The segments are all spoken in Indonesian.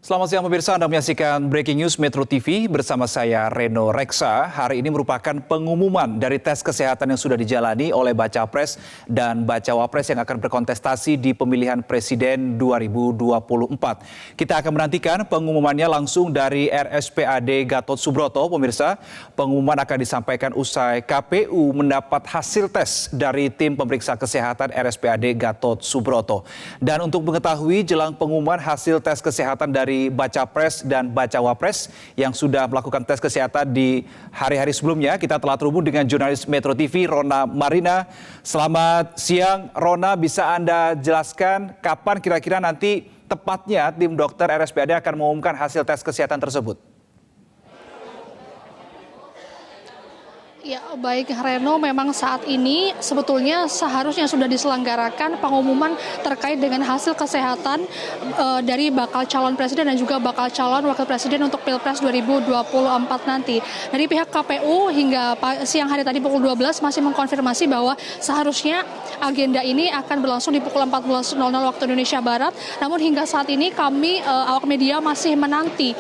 Selamat siang pemirsa, Anda menyaksikan Breaking News Metro TV bersama saya Reno Reksa. Hari ini merupakan pengumuman dari tes kesehatan yang sudah dijalani oleh Baca Pres dan Bacawa Pres yang akan berkontestasi di pemilihan Presiden 2024. Kita akan menantikan pengumumannya langsung dari RSPAD Gatot Subroto. Pemirsa, pengumuman akan disampaikan usai KPU mendapat hasil tes dari tim pemeriksa kesehatan RSPAD Gatot Subroto. Dan untuk mengetahui jelang pengumuman hasil tes kesehatan dari Baca Pres dan Bacawa Pres yang sudah melakukan tes kesehatan di hari-hari sebelumnya, kita telah terhubung dengan jurnalis Metro TV Rona Marina. Selamat siang Rona, bisa Anda jelaskan kapan kira-kira nanti tepatnya tim dokter RSPAD akan mengumumkan hasil tes kesehatan tersebut? Ya, baik Reno, memang saat ini sebetulnya seharusnya sudah diselenggarakan pengumuman terkait dengan hasil kesehatan dari bakal calon presiden dan juga bakal calon wakil presiden untuk Pilpres 2024 nanti. Dari pihak KPU hingga siang hari tadi pukul 12 masih mengkonfirmasi bahwa seharusnya agenda ini akan berlangsung di pukul 14.00 waktu Indonesia Barat. Namun hingga saat ini kami awak media masih menanti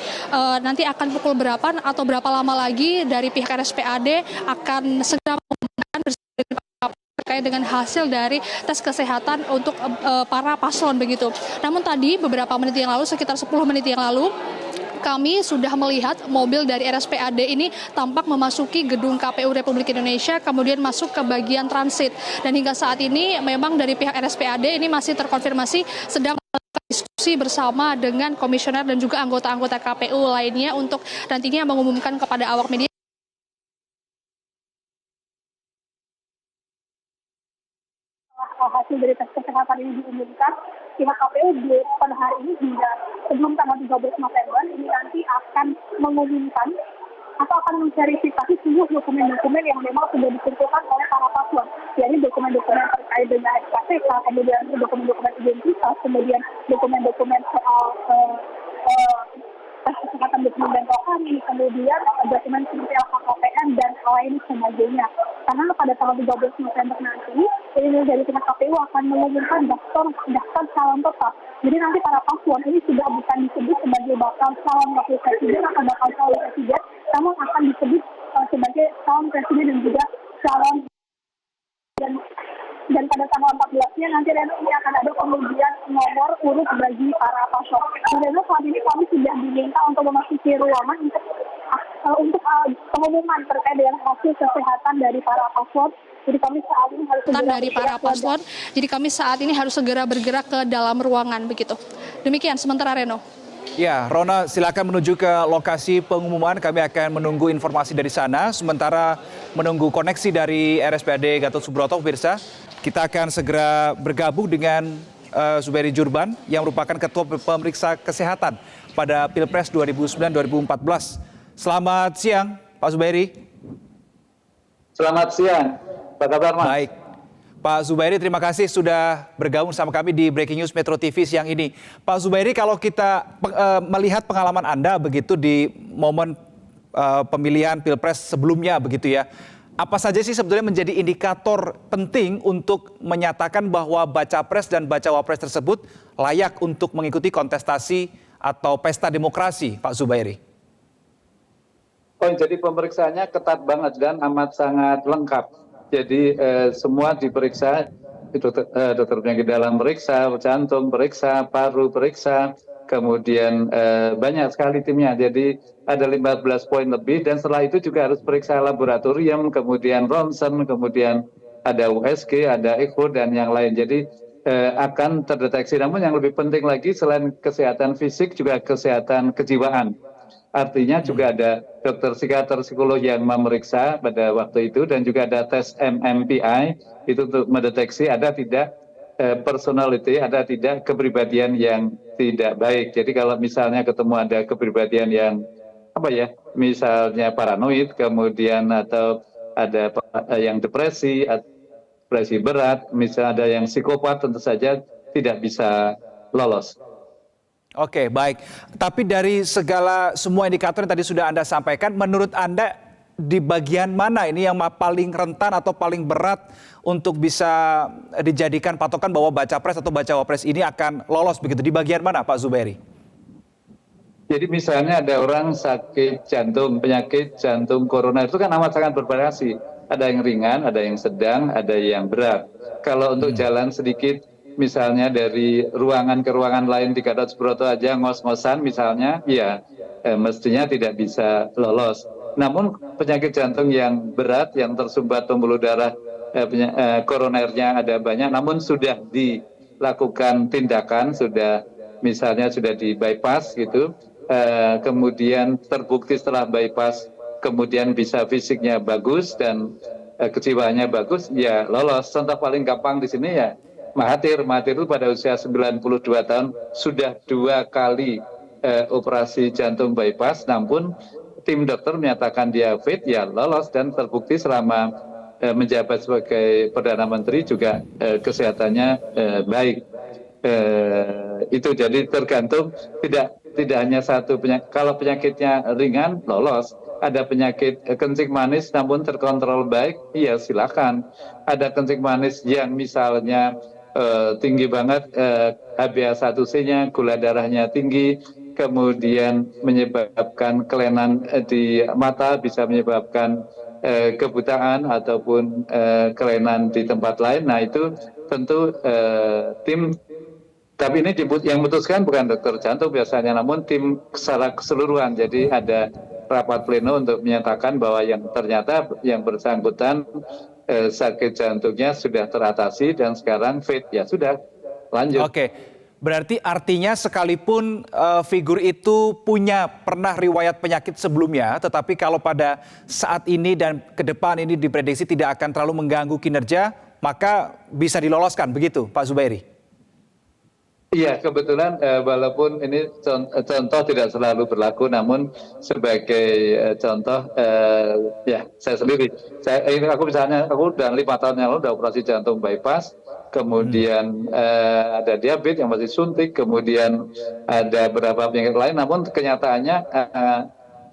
nanti akan pukul berapa atau berapa lama lagi dari pihak RSPAD akan segera mengumumkan terkait dengan hasil dari tes kesehatan untuk para paslon begitu. Namun tadi beberapa menit yang lalu, sekitar 10 menit yang lalu, kami sudah melihat mobil dari RSPAD ini tampak memasuki gedung KPU Republik Indonesia, kemudian masuk ke bagian transit. Dan hingga saat ini memang dari pihak RSPAD ini masih terkonfirmasi sedang melakukan diskusi bersama dengan komisioner dan juga anggota-anggota KPU lainnya untuk nantinya mengumumkan kepada awak media hasil dari tes kesehatan ini diumumkan. Pihak KPU pada hari ini hingga sebelum tanggal 13 November ini nanti akan mengumumkan atau akan memverifikasi semua dokumen-dokumen yang memang sudah dikumpulkan oleh para paslon. Jadi dokumen-dokumen terkait dengan SKCK, kemudian dokumen-dokumen identitas, kemudian dokumen-dokumen soal tes kesehatan dokumen rohani, kemudian dokumen seperti LHKPN dan lain sebagainya. Karena pada tanggal 13 November nanti, ini dari pihak KPU akan mengumumkan daftar calon tetap. Jadi nanti para paslon ini sudah bukan disebut sebagai bakal calon wakil presiden atau bakal calon presiden, namun akan disebut sebagai calon presiden dan juga calon dan pada tanggal 14-nya nanti Reno ini akan ada pengundian nomor urut bagi para paslon. Reno saat ini kami sudah diminta untuk memasuki ruangan untuk pengumuman terkait dengan hasil kesehatan dari para paslon. Jadi kami saat ini harus segera bergerak ke dalam ruangan begitu. Demikian sementara Reno. Ya, Rona, silakan menuju ke lokasi pengumuman. Kami akan menunggu informasi dari sana. Sementara menunggu koneksi dari RSPAD Gatot Subroto, pemirsa, kita akan segera bergabung dengan Zubairi Jurban yang merupakan Ketua Pemeriksa Kesehatan pada Pilpres 2009-2014. Selamat siang, Pak Zubairi. Selamat siang, apa kabar Mas? Baik. Pak Zubairi, terima kasih sudah bergabung sama kami di Breaking News Metro TV siang ini. Pak Zubairi, kalau kita melihat pengalaman Anda begitu di momen pemilihan Pilpres sebelumnya begitu ya, apa saja sih sebetulnya menjadi indikator penting untuk menyatakan bahwa Baca Pres dan Bacawa Pres tersebut layak untuk mengikuti kontestasi atau pesta demokrasi, Pak Zubairi? Oh, jadi pemeriksaannya ketat banget dan amat sangat lengkap. Jadi semua diperiksa, dokter penyakit dalam periksa, jantung periksa, paru periksa, kemudian banyak sekali timnya. Jadi ada 15 poin lebih dan setelah itu juga harus periksa laboratorium, kemudian ronsen, kemudian ada USG, ada echo dan yang lain. Jadi akan terdeteksi. Namun yang lebih penting lagi selain kesehatan fisik juga kesehatan kejiwaan. Artinya juga ada dokter psikiater psikolog yang memeriksa pada waktu itu dan juga ada tes MMPI itu untuk mendeteksi ada tidak personality, ada tidak kepribadian yang tidak baik. Jadi kalau misalnya ketemu ada kepribadian yang misalnya paranoid, kemudian atau ada yang depresi berat, misalnya ada yang psikopat, tentu saja tidak bisa lolos. Oke, baik. Tapi dari semua indikator yang tadi sudah Anda sampaikan, menurut Anda di bagian mana ini yang paling rentan atau paling berat untuk bisa dijadikan patokan bahwa Baca Pres atau Bacawa Pres ini akan lolos begitu? Di bagian mana, Pak Zubairi? Jadi misalnya ada orang sakit jantung, penyakit jantung koroner itu kan amat sangat bervariasi. Ada yang ringan, ada yang sedang, ada yang berat. Kalau untuk jalan sedikit, misalnya dari ruangan ke ruangan lain di Gatot Subroto aja ngos-ngosan misalnya, ya mestinya tidak bisa lolos. Namun penyakit jantung yang berat, yang tersumbat pembuluh darah koronernya ada banyak, namun sudah dilakukan tindakan, misalnya sudah di bypass gitu, kemudian terbukti setelah bypass kemudian bisa fisiknya bagus dan kejiwaannya bagus, ya lolos. Contoh paling gampang di sini ya Mahathir itu pada usia 92 tahun sudah 2 kali operasi jantung bypass, namun tim dokter menyatakan dia fit, ya lolos dan terbukti selama menjabat sebagai Perdana Menteri juga kesehatannya baik. Itu jadi tergantung, tidak hanya satu penyakit. Kalau penyakitnya ringan lolos, ada penyakit kencing manis namun terkontrol baik, iya silakan. Ada kencing manis yang misalnya tinggi banget, HbA1c-nya, gula darahnya tinggi, kemudian menyebabkan kelainan di mata, bisa menyebabkan kebutaan ataupun kelainan di tempat lain. Nah itu tentu tim, tapi ini yang memutuskan bukan dokter jantung biasanya, namun tim secara keseluruhan. Jadi ada rapat pleno untuk menyatakan bahwa yang ternyata yang bersangkutan sakit jantungnya sudah teratasi dan sekarang fit, ya sudah lanjut. Oke, berarti artinya sekalipun figur itu pernah riwayat penyakit sebelumnya, tetapi kalau pada saat ini dan ke depan ini diprediksi tidak akan terlalu mengganggu kinerja, maka bisa diloloskan, begitu Pak Zubairi? Iya, kebetulan walaupun ini contoh tidak selalu berlaku, namun sebagai contoh, ya saya sendiri, aku udah 5 tahun yang lalu udah operasi jantung bypass, kemudian ada diabetes yang masih suntik, kemudian ada beberapa penyakit lain, namun kenyataannya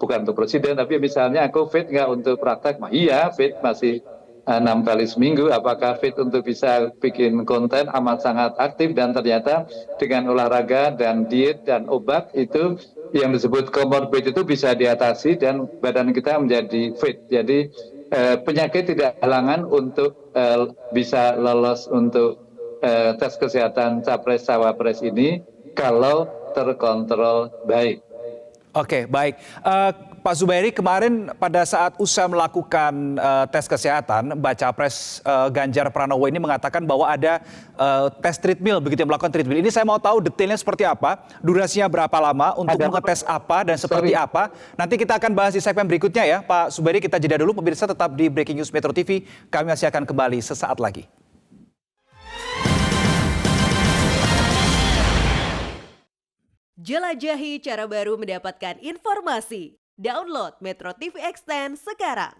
bukan untuk presiden, tapi misalnya aku fit nggak untuk praktek? Iya, fit, masih 6 kali seminggu. Apakah fit untuk bisa bikin konten? Amat sangat aktif, dan ternyata dengan olahraga dan diet dan obat itu yang disebut comorbid itu bisa diatasi dan badan kita menjadi fit. Jadi penyakit tidak halangan untuk bisa lolos untuk tes kesehatan capres cawapres ini kalau terkontrol baik. Oke, baik. Pak Zubairi, kemarin pada saat usai melakukan tes kesehatan, Baca Pres Ganjar Pranowo ini mengatakan bahwa ada tes treadmill, begitu yang melakukan treadmill. Ini saya mau tahu detailnya seperti apa, durasinya berapa lama, untuk mengetes apa dan seperti apa. Nanti kita akan bahas di segmen berikutnya ya, Pak Zubairi. Kita jeda dulu, pemirsa tetap di Breaking News Metro TV. Kami masih akan kembali sesaat lagi. Jelajahi cara baru mendapatkan informasi. Download Metro TV Extend sekarang.